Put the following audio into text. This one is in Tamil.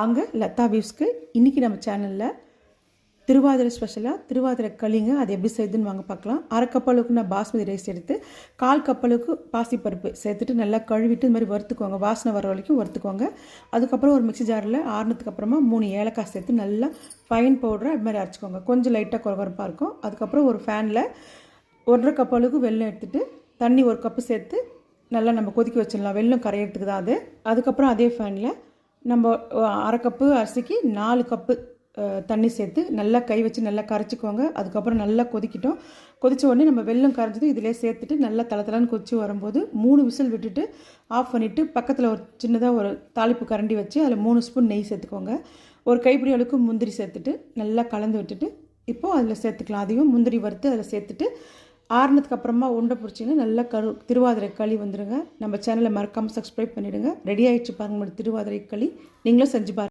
அங்கே லதா வியூஸ்க்கு இன்றைக்கி நம்ம சேனலில் திருவாதிரை ஸ்பெஷலாக திருவாதிரை களிங்க அது எப்படி செய்யுதுன்னு வாங்க பார்க்கலாம். அரை கப் அளவுக்கு நான் பாஸ்மதி ரைஸ் எடுத்து 1/4 கப் அளவுக்கு பாசிப்பருப்பு சேர்த்துட்டு நல்லா கழுவிட்டு இந்த மாதிரி வறுத்துக்கோங்க. வாசனை வர வரைக்கும் வறுத்துக்கோங்க. அதுக்கப்புறம் ஒரு மிக்ஸி ஜாரில் ஆறுனதுக்கு அப்புறமா 3 ஏலக்காய் சேர்த்து நல்லா ஃபைன் பவுடரை அது மாதிரி அரைச்சிக்கோங்க. கொஞ்சம் லைட்டாக குறகுறப்பாக இருக்கும். அதுக்கப்புறம் ஒரு ஃபேனில் 1/2 கப் அளவுக்கு வெல்லம் எடுத்துகிட்டு தண்ணி 1 கப்பு சேர்த்து நல்லா நம்ம கொதிக்க வச்சிடலாம். வெல்லம் கரையிறதுக்கு தான் அது. அதுக்கப்புறம் அதே ஃபேனில் நம்ம அரை கப்பு அரிசிக்கு 4 கப்பு தண்ணி சேர்த்து நல்லா கை வச்சு நல்லா கரைச்சிக்கோங்க. அதுக்கப்புறம் நல்லா கொதிக்கிட்டோம். கொதித்த உடனே நம்ம வெல்லம் கரைஞ்சது இதிலே சேர்த்துட்டு நல்லா தளன்னு கொதிச்சு வரும்போது 3 விசில் விட்டுட்டு ஆஃப் பண்ணிவிட்டு பக்கத்தில் ஒரு சின்னதாக ஒரு தாளிப்பு கரண்டி வச்சு அதில் 3 ஸ்பூன் நெய் சேர்த்துக்கோங்க. ஒரு கைப்பிடி அளவுக்கு முந்திரி சேர்த்துட்டு நல்லா கலந்து விட்டுட்டு இப்போது அதில் சேர்த்துக்கலாம். அதையும் முந்திரி வறுத்து அதில் சேர்த்துட்டு ஆறுனதுக்கு அப்புறமா உருண்டை பிடிச்சிங்கன்னா நல்லா திருவாதிரை களி வந்துடுங்க. நம்ம சேனலை மறக்காமல் சப்ஸ்கிரைப் பண்ணிவிடுங்க. ரெடி ஆகிடுச்சு பாருங்கள் திருவாதிரை களி. நீங்களும் செஞ்சு பாருங்கள்.